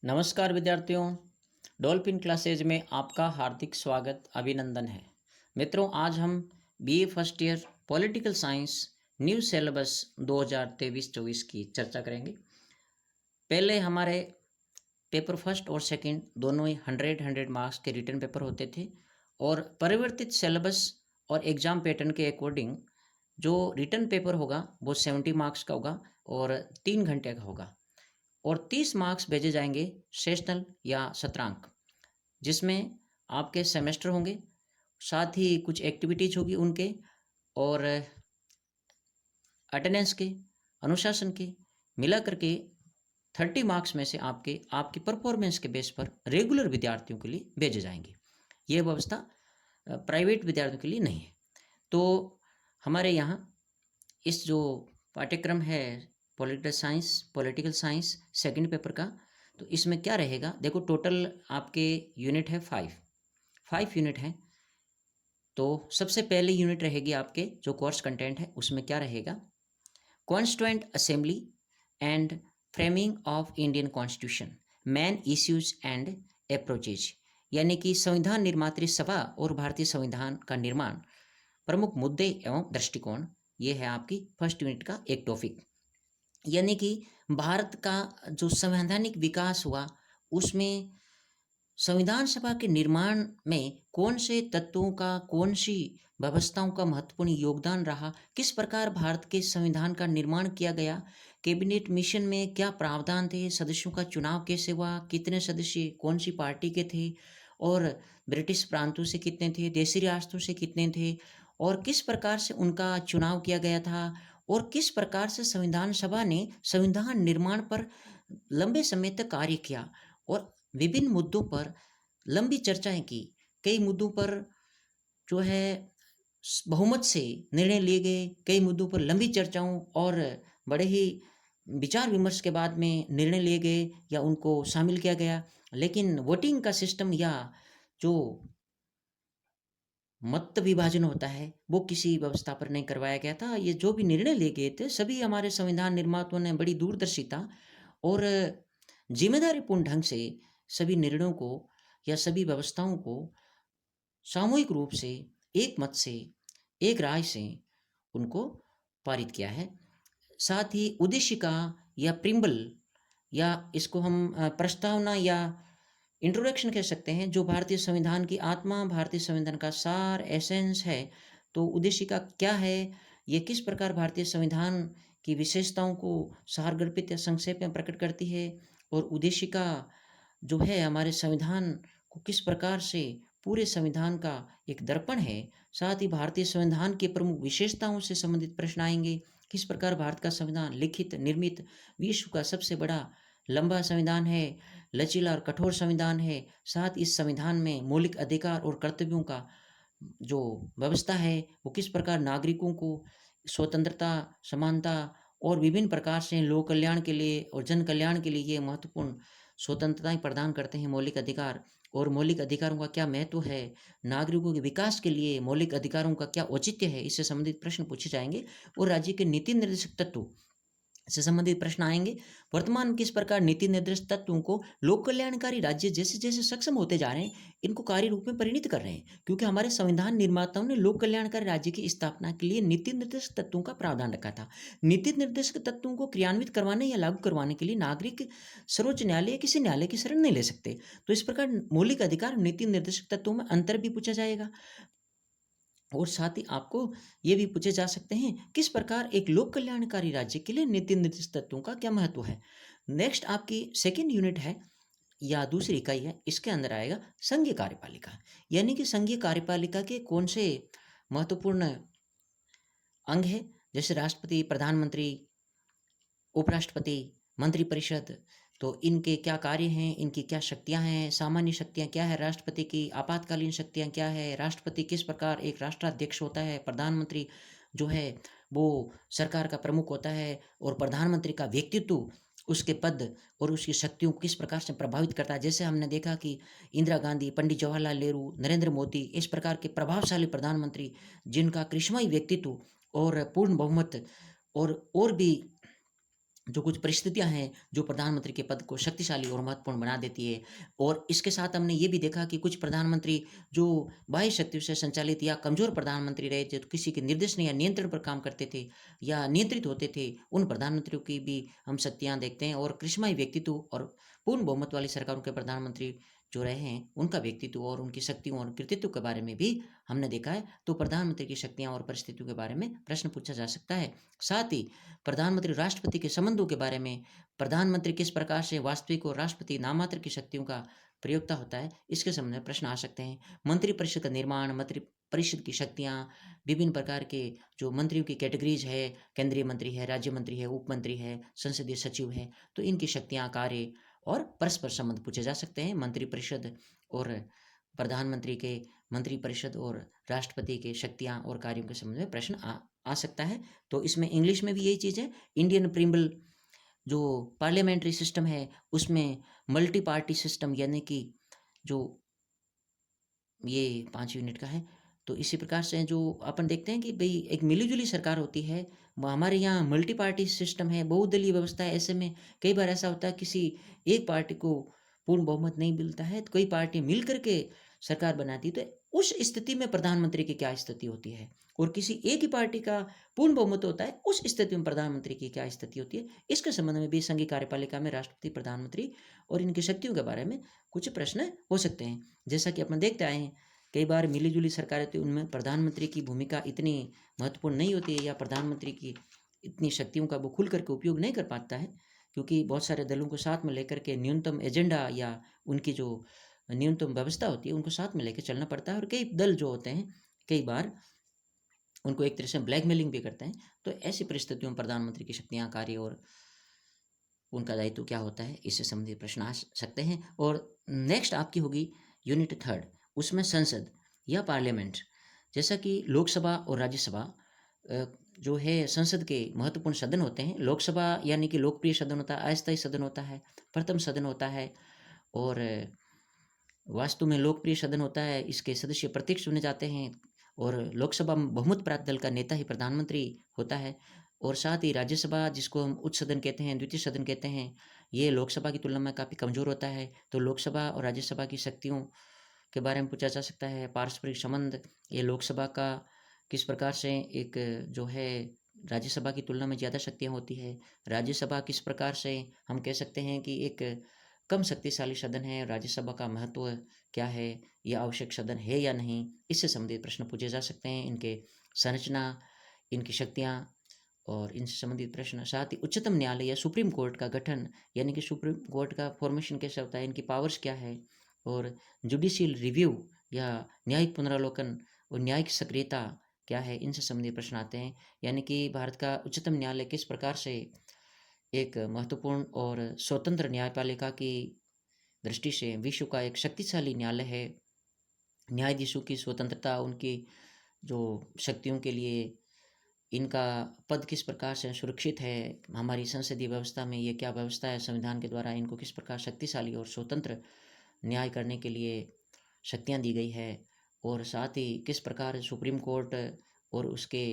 नमस्कार विद्यार्थियों। Dolphin classes में आपका हार्दिक स्वागत अभिनंदन है। मित्रों, आज हम BA first year political science new syllabus 2023-24 की चर्चा करेंगे। पहले हमारे पेपर फर्स्ट और सेकंड दोनों ही 100 मार्क्स के रिटर्न पेपर होते थे और परिवर्तित सिलेबस और एग्जाम पैटर्न के अकॉर्डिंग जो रिटर्न पेपर होगा वो 70 मार्क्स का होगा और 3 घंटे का होगा और 30 मार्क्स भेजे जाएंगे सेशनल या सत्रांक, जिसमें आपके सेमेस्टर होंगे, साथ ही कुछ एक्टिविटीज होगी उनके और अटेंडेंस के, अनुशासन के, मिला करके 30 मार्क्स में से आपके आपकी परफॉर्मेंस के बेस पर रेगुलर विद्यार्थियों के लिए भेजे जाएंगे। ये व्यवस्था प्राइवेट विद्यार्थियों के लिए नहीं है। तो हमारे यहाँ इस जो पाठ्यक्रम है पॉलिटिकल साइंस सेकंड पेपर का, तो इसमें क्या रहेगा, देखो टोटल आपके यूनिट है 5 यूनिट हैं। तो सबसे पहले यूनिट रहेगी आपके जो कोर्स कंटेंट है उसमें क्या रहेगा, constituent assembly and framing of Indian constitution, main issues and approaches, यानी कि संविधान निर्मात्री सभा और भारतीय संविधान का निर्माण, प्रमुख मुद्दे एवं दृष्टिकोण। ये है आपकी फर्स्ट यूनिट का एक टॉपिक। यानी कि भारत का जो संवैधानिक विकास हुआ उसमें संविधान सभा के निर्माण में कौन से तत्वों का, कौन सी व्यवस्थाओं का महत्वपूर्ण योगदान रहा, किस प्रकार भारत के संविधान का निर्माण किया गया, कैबिनेट मिशन में क्या प्रावधान थे, सदस्यों का चुनाव कैसे हुआ, कितने सदस्य कौन सी पार्टी के थे और ब्रिटिश प्रांतों से कितने थे, देशी रियासतों से कितने थे और किस प्रकार से उनका चुनाव किया गया था और किस प्रकार से संविधान सभा ने संविधान निर्माण पर लंबे समय तक कार्य किया और विभिन्न मुद्दों पर लंबी चर्चाएं की। कई मुद्दों पर जो है बहुमत से निर्णय लिए गए, कई मुद्दों पर लंबी चर्चाओं और बड़े ही विचार विमर्श के बाद में निर्णय लिए गए या उनको शामिल किया गया। लेकिन वोटिंग का सिस्टम या जो मत विभाजन होता है वो किसी व्यवस्था पर नहीं करवाया गया था। ये जो भी निर्णय लिए गए थे सभी हमारे संविधान निर्माताओं ने बड़ी दूरदर्शिता और जिम्मेदारीपूर्ण ढंग से सभी निर्णयों को या सभी व्यवस्थाओं को सामूहिक रूप से, एक मत से, एक राय से उनको पारित किया है। साथ ही उद्देशिका या प्रिम्बल या इसको हम प्रस्तावना या इंट्रोडक्शन कह सकते हैं, जो भारतीय संविधान की आत्मा, भारतीय संविधान का सार, एसेंस है। तो उद्देशिका क्या है, ये किस प्रकार भारतीय संविधान की विशेषताओं को सारगर्भित या संक्षेप में प्रकट करती है और उद्देशिका जो है हमारे संविधान को किस प्रकार से पूरे संविधान का एक दर्पण है। साथ ही भारतीय संविधान की प्रमुख विशेषताओं से संबंधित प्रश्न आएंगे। किस प्रकार भारत का संविधान लिखित, निर्मित, विश्व का सबसे बड़ा लंबा संविधान है, लचीला और कठोर संविधान है। साथ इस संविधान में मौलिक अधिकार और कर्तव्यों का जो व्यवस्था है वो किस प्रकार नागरिकों को स्वतंत्रता, समानता और विभिन्न प्रकार से लोक कल्याण के लिए और जन कल्याण के लिए ये महत्वपूर्ण स्वतंत्रताएं प्रदान करते हैं मौलिक अधिकार। और मौलिक अधिकारों का क्या महत्व है, नागरिकों के विकास के लिए मौलिक अधिकारों का क्या औचित्य है, इससे संबंधित प्रश्न पूछे जाएंगे। और राज्य के नीति निर्देशक तत्व से संबंधित प्रश्न आएंगे। वर्तमान में किस प्रकार नीति निर्देशक तत्वों को लोक कल्याणकारी राज्य जैसे जैसे सक्षम होते जा रहे हैं इनको कार्य रूप में परिणित कर रहे हैं, क्योंकि हमारे संविधान निर्माताओं ने लोक कल्याणकारी राज्य की स्थापना के लिए नीति निर्देशक तत्वों का प्रावधान रखा था। नीति निर्देशक तत्वों को क्रियान्वित करवाने या लागू करवाने के लिए नागरिक सर्वोच्च न्यायालय या किसी न्यायालय की शरण नहीं ले सकते। तो इस प्रकार मौलिक अधिकार नीति निर्देशक तत्वों में अंतर भी पूछा जाएगा। और साथ ही आपको ये भी पूछे जा सकते हैं किस प्रकार एक लोक कल्याणकारी राज्य के लिए नीति निर्देशक तत्वों का क्या महत्व है। नेक्स्ट आपकी सेकेंड यूनिट है या दूसरी इकाई है, इसके अंदर आएगा संघीय कार्यपालिका, यानी कि संघीय कार्यपालिका के कौन से महत्वपूर्ण अंग है, जैसे राष्ट्रपति, प्रधानमंत्री, उपराष्ट्रपति, मंत्रिपरिषद। तो इनके क्या कार्य हैं, इनकी क्या शक्तियां हैं, सामान्य शक्तियां क्या है राष्ट्रपति की, आपातकालीन शक्तियां क्या है, राष्ट्रपति किस प्रकार एक राष्ट्राध्यक्ष होता है, प्रधानमंत्री जो है वो सरकार का प्रमुख होता है और प्रधानमंत्री का व्यक्तित्व उसके पद और उसकी शक्तियों को किस प्रकार से प्रभावित करता है। जैसे हमने देखा कि इंदिरा गांधी, पंडित जवाहरलाल नेहरू, नरेंद्र मोदी, इस प्रकार के प्रभावशाली प्रधानमंत्री जिनका करिश्माई व्यक्तित्व और पूर्ण बहुमत और भी जो कुछ परिस्थितियाँ हैं, जो प्रधानमंत्री के पद को शक्तिशाली और महत्वपूर्ण बना देती है। और इसके साथ हमने ये भी देखा कि कुछ प्रधानमंत्री जो बाह्य शक्तियों से संचालित या कमज़ोर प्रधानमंत्री रहे, जो किसी के निर्देशन या नियंत्रण पर काम करते थे या नियंत्रित होते थे, उन प्रधानमंत्रियों की भी हम शक्तियाँ देखते हैं। और करिश्माई व्यक्तित्व और पूर्ण बहुमत वाली सरकारों के प्रधानमंत्री जो रहे हैं, उनका व्यक्तित्व और उनकी शक्तियों और कृतित्व के बारे में भी हमने देखा है। तो प्रधानमंत्री की शक्तियाँ और परिस्थितियों के बारे में प्रश्न पूछा जा सकता है। साथ ही प्रधानमंत्री राष्ट्रपति के संबंधों के बारे में, प्रधानमंत्री किस प्रकार से वास्तविक और राष्ट्रपति नामात्र की शक्तियों का प्रयोक्ता होता है, इसके संबंध में प्रश्न आ सकते हैं। मंत्रिपरिषद का निर्माण, मंत्रिपरिषद की शक्तियाँ, विभिन्न प्रकार के जो मंत्रियों की कैटेगरीज है, केंद्रीय मंत्री है, राज्य मंत्री है, उप मंत्री है, संसदीय सचिव है, तो इनकी शक्तियाँ, कार्य और परस्पर संबंध पूछे जा सकते हैं। मंत्रिपरिषद और प्रधानमंत्री के, मंत्रिपरिषद और राष्ट्रपति के शक्तियाँ और कार्यों के संबंध में प्रश्न आ सकता है। तो इसमें इंग्लिश में भी यही चीज़ है। इंडियन प्रिम्बल जो पार्लियामेंट्री सिस्टम है, उसमें मल्टी पार्टी सिस्टम, यानी कि जो ये 5 यूनिट का है। तो इसी प्रकार से जो अपन देखते हैं कि भई एक मिली-जुली सरकार होती है, हमारे यहाँ मल्टी पार्टी सिस्टम है, बहुदलीय व्यवस्था है। ऐसे में कई बार ऐसा होता है किसी एक पार्टी को पूर्ण बहुमत नहीं मिलता है, तो कई पार्टी मिल कर के सरकार बनाती है। तो उस स्थिति में प्रधानमंत्री की क्या स्थिति होती है? और किसी एक ही पार्टी का पूर्ण बहुमत होता है, उस स्थिति में प्रधानमंत्री की क्या स्थिति होती है? इसके संबंध में भी संघीय कार्यपालिका में राष्ट्रपति, प्रधानमंत्री और इनकी शक्तियों के बारे में कुछ प्रश्न हो सकते हैं। जैसा कि अपन देखते आए हैं, कई बार मिली-जुली सरकारें होती हैं, उनमें प्रधानमंत्री की भूमिका इतनी महत्वपूर्ण नहीं होती है, या प्रधानमंत्री की इतनी शक्तियों का वो खुल कर के उपयोग नहीं कर पाता है, क्योंकि बहुत सारे दलों को साथ में लेकर के न्यूनतम एजेंडा या उनकी जो न्यूनतम व्यवस्था होती है, उनको साथ में लेके चलना पड़ता है। और कई दल जो होते हैं, कई बार उनको एक तरह से ब्लैकमेलिंग भी करते हैं। तो ऐसी परिस्थितियों में प्रधानमंत्री की शक्तियाँ, कार्य और उनका दायित्व क्या होता है, इससे संबंधित प्रश्न आ सकते हैं। और नेक्स्ट आपकी होगी यूनिट 3, उसमें संसद या पार्लियामेंट। जैसा कि लोकसभा और राज्यसभा जो है संसद के महत्वपूर्ण सदन होते हैं। लोकसभा यानी कि लोकप्रिय सदन होता है, अस्थायी सदन होता है, प्रथम सदन होता है। और वास्तव में लोकप्रिय सदन होता है, इसके सदस्य प्रत्यक्ष चुने जाते हैं। और लोकसभा में बहुमत प्राप्त दल का नेता ही प्रधानमंत्री होता है। और साथ ही राज्यसभा, जिसको हम उच्च सदन कहते हैं, द्वितीय सदन कहते हैं, ये लोकसभा की तुलना में काफ़ी कमज़ोर होता है। तो लोकसभा और राज्यसभा की शक्तियों के बारे में पूछा जा सकता है। पारस्परिक संबंध, ये लोकसभा का किस प्रकार से एक जो है राज्यसभा की तुलना में ज़्यादा शक्तियाँ होती है। राज्यसभा किस प्रकार से हम कह सकते हैं कि एक कम शक्तिशाली सदन है। राज्यसभा का महत्व क्या है, यह आवश्यक सदन है या नहीं, इससे संबंधित प्रश्न पूछे जा सकते हैं। इनके संरचना, इनकी शक्तियाँ और इनसे संबंधित प्रश्न। साथ ही उच्चतम न्यायालय या सुप्रीम कोर्ट का गठन, यानी कि सुप्रीम कोर्ट का फॉर्मेशन कैसे होता है, इनकी पावर्स क्या है। और जुडिशियल रिव्यू या न्यायिक पुनरावलोकन और न्यायिक सक्रियता क्या है, इनसे संबंधित प्रश्न आते हैं। यानी कि भारत का उच्चतम न्यायालय किस प्रकार से एक महत्वपूर्ण और स्वतंत्र न्यायपालिका की दृष्टि से विश्व का एक शक्तिशाली न्यायालय है। न्यायाधीशों की स्वतंत्रता, उनकी जो शक्तियों के लिए इनका पद किस प्रकार से सुरक्षित है, हमारी संसदीय व्यवस्था में ये क्या व्यवस्था है, संविधान के द्वारा इनको किस प्रकार शक्तिशाली और स्वतंत्र न्याय करने के लिए शक्तियाँ दी गई है। और साथ ही किस प्रकार सुप्रीम कोर्ट और उसके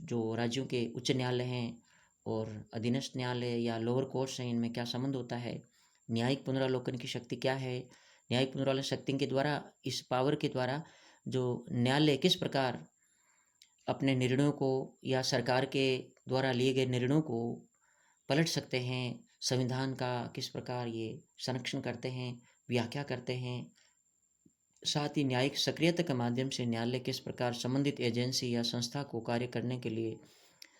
जो राज्यों के उच्च न्यायालय हैं और अधीनस्थ न्यायालय या लोअर कोर्ट्स हैं, इनमें क्या संबंध होता है। न्यायिक पुनरावलोकन की शक्ति क्या है। न्यायिक पुनरावलोकन शक्ति के द्वारा, इस पावर के द्वारा जो न्यायालय किस प्रकार अपने निर्णयों को या सरकार के द्वारा लिए गए निर्णयों को पलट सकते हैं, संविधान का किस प्रकार ये संरक्षण करते हैं, व्याख्या करते हैं। साथ ही न्यायिक सक्रियता के माध्यम से न्यायालय किस प्रकार संबंधित एजेंसी या संस्था को कार्य करने के लिए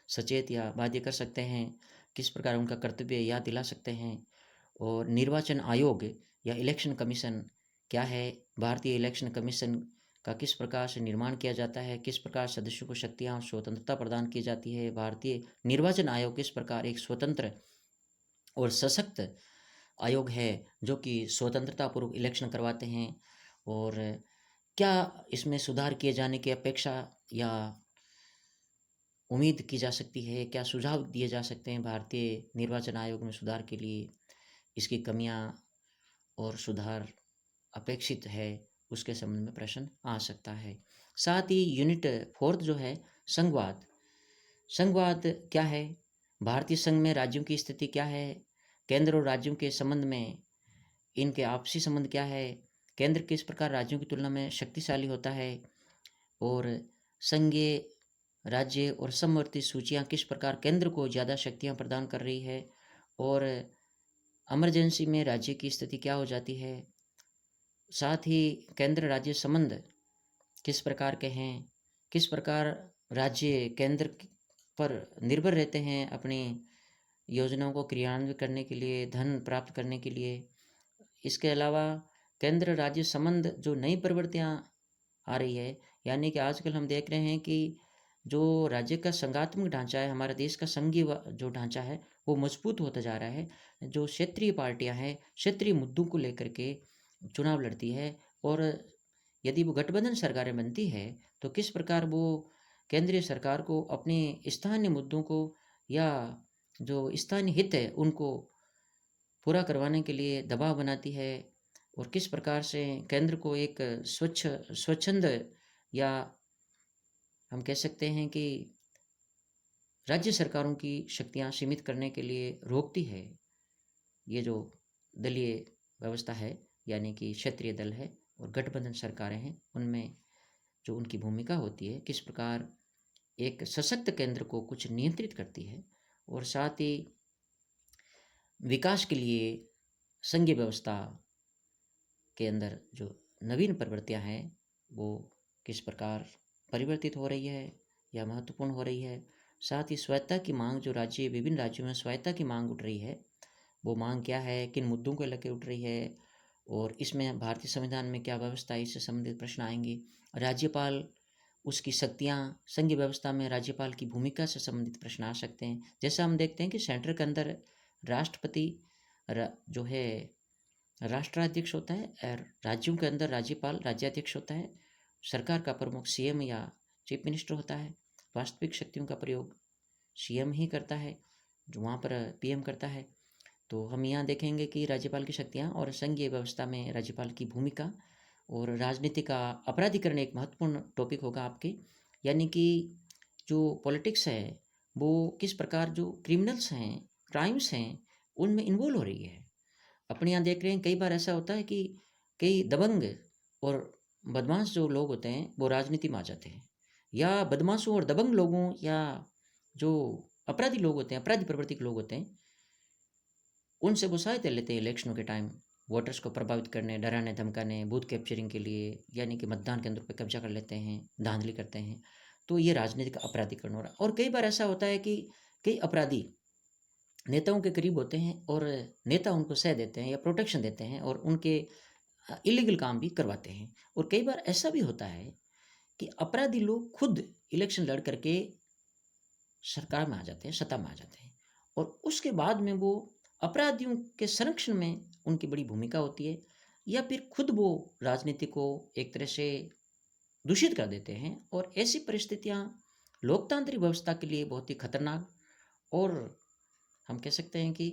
सचेत या बाध्य कर सकते हैं, किस प्रकार उनका कर्तव्य याद दिला सकते हैं। और निर्वाचन आयोग या इलेक्शन कमीशन क्या है, भारतीय इलेक्शन कमीशन का किस प्रकार से निर्माण किया जाता है, किस प्रकार सदस्यों को शक्तियाँ और स्वतंत्रता प्रदान की जाती है। भारतीय निर्वाचन आयोग किस प्रकार एक स्वतंत्र और सशक्त आयोग है, जो कि स्वतंत्रता पूर्वक इलेक्शन करवाते हैं। और क्या इसमें सुधार किए जाने की अपेक्षा या उम्मीद की जा सकती है, क्या सुझाव दिए जा सकते हैं भारतीय निर्वाचन आयोग में सुधार के लिए, इसकी कमियां और सुधार अपेक्षित है, उसके संबंध में प्रश्न आ सकता है। साथ ही यूनिट 4 जो है संघवाद। संघवाद क्या है, भारतीय संघ में राज्यों की स्थिति क्या है, केंद्र और राज्यों के संबंध में इनके आपसी संबंध क्या है, केंद्र किस प्रकार राज्यों की तुलना में शक्तिशाली होता है, और संघीय, राज्य और समवर्ती सूचियां किस प्रकार केंद्र को ज़्यादा शक्तियां प्रदान कर रही है, और इमरजेंसी में राज्य की स्थिति क्या हो जाती है। साथ ही केंद्र राज्य संबंध किस प्रकार के हैं, किस प्रकार राज्य केंद्र पर निर्भर रहते हैं अपनी योजनाओं को क्रियान्वित करने के लिए, धन प्राप्त करने के लिए। इसके अलावा केंद्र राज्य संबंध जो नई प्रवृत्तियां आ रही है, यानी कि आजकल हम देख रहे हैं कि जो राज्य का संघात्मक ढांचा है, हमारे देश का संघीय जो ढांचा है वो मजबूत होता जा रहा है। जो क्षेत्रीय पार्टियां हैं क्षेत्रीय मुद्दों को लेकर के चुनाव लड़ती है, और यदि वो गठबंधन सरकारें बनती है तो किस प्रकार वो केंद्रीय सरकार को अपने स्थानीय मुद्दों को या जो स्थानीय हित है उनको पूरा करवाने के लिए दबाव बनाती है, और किस प्रकार से केंद्र को एक स्वच्छंद, या हम कह सकते हैं कि राज्य सरकारों की शक्तियां सीमित करने के लिए रोकती है। ये जो दलीय व्यवस्था है, यानी कि क्षेत्रीय दल है और गठबंधन सरकारें हैं, उनमें जो उनकी भूमिका होती है, किस प्रकार एक सशक्त केंद्र को कुछ नियंत्रित करती है, और साथ ही विकास के लिए संघीय व्यवस्था के अंदर जो नवीन प्रवृत्तियां हैं वो किस प्रकार परिवर्तित हो रही है या महत्वपूर्ण हो रही है। साथ ही स्वायत्ता की मांग, जो विभिन्न राज्यों में स्वायत्ता की मांग उठ रही है, वो मांग क्या है, किन मुद्दों को लेकर उठ रही है, और इसमें भारतीय संविधान में क्या व्यवस्था है, इससे संबंधित प्रश्न आएंगे। राज्यपाल, उसकी शक्तियाँ, संघीय व्यवस्था में राज्यपाल की भूमिका से संबंधित प्रश्न आ सकते हैं। जैसा हम देखते हैं कि सेंटर के अंदर राष्ट्रपति जो है राष्ट्राध्यक्ष होता है, और राज्यों के अंदर राज्यपाल राज्याध्यक्ष होता है, सरकार का प्रमुख सीएम या चीफ मिनिस्टर होता है। वास्तविक शक्तियों का प्रयोग सीएम ही करता है, जो वहाँ पर पीएम करता है। तो हम यहाँ देखेंगे कि राज्यपाल की शक्तियाँ और संघीय व्यवस्था में राज्यपाल की भूमिका, और राजनीति का अपराधीकरण एक महत्वपूर्ण टॉपिक होगा आपके, यानी कि जो पॉलिटिक्स है वो किस प्रकार जो क्रिमिनल्स हैं, क्राइम्स हैं, उनमें इन्वॉल्व हो रही है। अपने यहाँ देख रहे हैं कई बार ऐसा होता है कि कई दबंग और बदमाश जो लोग होते हैं वो राजनीति में आ जाते हैं, या बदमाशों और दबंग लोगों या जो अपराधी लोग होते हैं, अपराधी प्रवृत्ति के लोग होते हैं, उनसे वो सहायता लेते हैं इलेक्शनों के टाइम, वोटर्स को प्रभावित करने, डराने धमकाने, बूथ कैप्चरिंग के लिए, यानी कि मतदान केंद्र पर कब्जा कर लेते हैं, धांधली करते हैं। तो ये राजनीतिक अपराधीकरण हो रहा है। और कई बार ऐसा होता है कि कई अपराधी नेताओं के करीब होते हैं और नेता उनको सह देते हैं या प्रोटेक्शन देते हैं और उनके इलीगल काम भी करवाते हैं। और कई बार ऐसा भी होता है कि अपराधी लोग खुद इलेक्शन लड़ करके सरकार में आ जाते हैं, सत्ता में आ जाते हैं, और उसके बाद में वो अपराधियों के संरक्षण में उनकी बड़ी भूमिका होती है, या फिर खुद वो राजनीति को एक तरह से दूषित कर देते हैं। और ऐसी परिस्थितियां लोकतांत्रिक व्यवस्था के लिए बहुत ही खतरनाक, और हम कह सकते हैं कि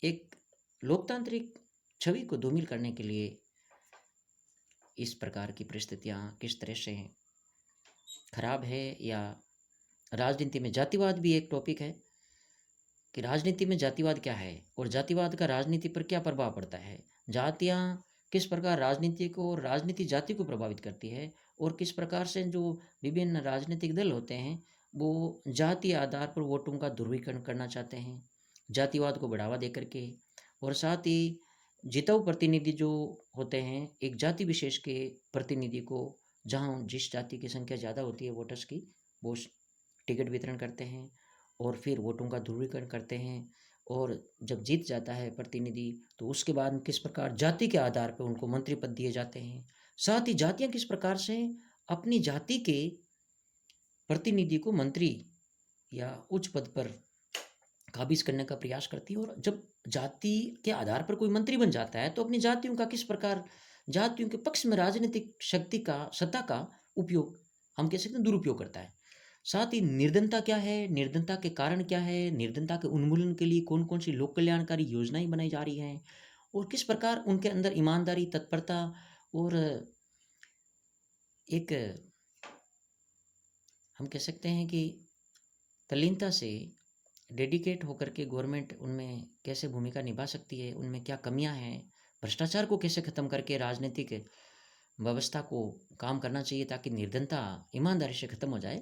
एक लोकतांत्रिक छवि को धूमिल करने के लिए इस प्रकार की परिस्थितियां किस तरह से खराब है। या राजनीति में जातिवाद भी एक टॉपिक है कि राजनीति में जातिवाद क्या है और जातिवाद का राजनीति पर क्या प्रभाव पड़ता है। जातियां किस प्रकार राजनीति को और राजनीति जाति को प्रभावित करती है, और किस प्रकार से जो विभिन्न राजनीतिक दल होते हैं वो जाति आधार पर वोटों का ध्रुवीकरण करना चाहते हैं, जातिवाद को बढ़ावा दे करके। और साथ ही जिताऊ प्रतिनिधि जो होते हैं एक जाति विशेष के प्रतिनिधि को, जहाँ जिस जाति की संख्या ज़्यादा होती है वोटर्स की, वो टिकट वितरण करते हैं और फिर वोटों का ध्रुवीकरण करते हैं। और जब जीत जाता है प्रतिनिधि तो उसके बाद किस प्रकार जाति के आधार पर उनको मंत्री पद दिए जाते हैं। साथ ही जातियां किस प्रकार से अपनी जाति के प्रतिनिधि को मंत्री या उच्च पद पर काबिज करने का प्रयास करती है। और जब जाति के आधार पर कोई मंत्री बन जाता है तो अपनी जातियों का किस प्रकार जातियों के पक्ष में राजनीतिक शक्ति का, सत्ता का उपयोग, हम कह सकते हैं दुरुपयोग करता है। साथ ही निर्धनता क्या है, निर्धनता के कारण क्या है, निर्धनता के उन्मूलन के लिए कौन कौन सी लोक कल्याणकारी योजनाएं बनाई जा रही हैं, और किस प्रकार उनके अंदर ईमानदारी, तत्परता और एक, हम कह सकते हैं कि तल्लीनता से डेडिकेट होकर के गवर्नमेंट उनमें कैसे भूमिका निभा सकती है, उनमें क्या कमियां हैं, भ्रष्टाचार को कैसे खत्म करके राजनीतिक व्यवस्था को काम करना चाहिए ताकि निर्धनता ईमानदारी से खत्म हो जाए,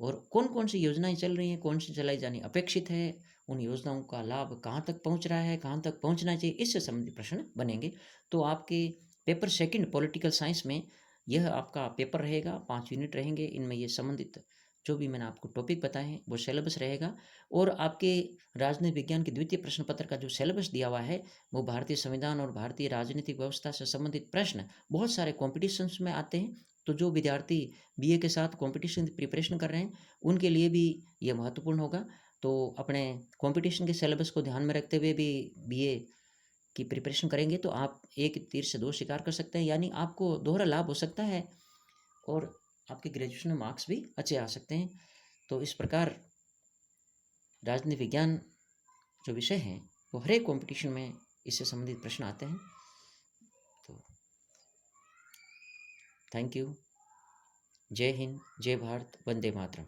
और कौन कौन सी योजनाएं चल रही हैं, कौन सी चलाई जानी अपेक्षित है, उन योजनाओं का लाभ कहाँ तक पहुँच रहा है, कहाँ तक पहुँचना चाहिए, इससे संबंधित प्रश्न बनेंगे। तो आपके पेपर सेकंड पॉलिटिकल साइंस में यह आपका पेपर रहेगा, 5 यूनिट रहेंगे, इनमें ये संबंधित जो भी मैंने आपको टॉपिक बताए हैं वो सिलेबस रहेगा। और आपके राजनीति विज्ञान के द्वितीय प्रश्न पत्र का जो सिलेबस दिया हुआ है वो भारतीय संविधान और भारतीय राजनीतिक व्यवस्था से संबंधित प्रश्न बहुत सारे कॉम्पिटिशन्स में आते हैं। तो जो विद्यार्थी बीए के साथ कॉम्पिटिशन की प्रिपरेशन कर रहे हैं उनके लिए भी ये महत्वपूर्ण होगा। तो अपने कॉम्पिटिशन के सिलेबस को ध्यान में रखते हुए भी बीए की प्रिपरेशन करेंगे तो आप एक तीर से दो शिकार कर सकते हैं, यानी आपको दोहरा लाभ हो सकता है और आपके ग्रेजुएशन में मार्क्स भी अच्छे आ सकते हैं। तो इस प्रकार राजनीति विज्ञान जो विषय हैं वो हर एक कॉम्पिटिशन में इससे संबंधित प्रश्न आते हैं। तो थैंक यू। जय हिंद, जय भारत, वंदे मातरम।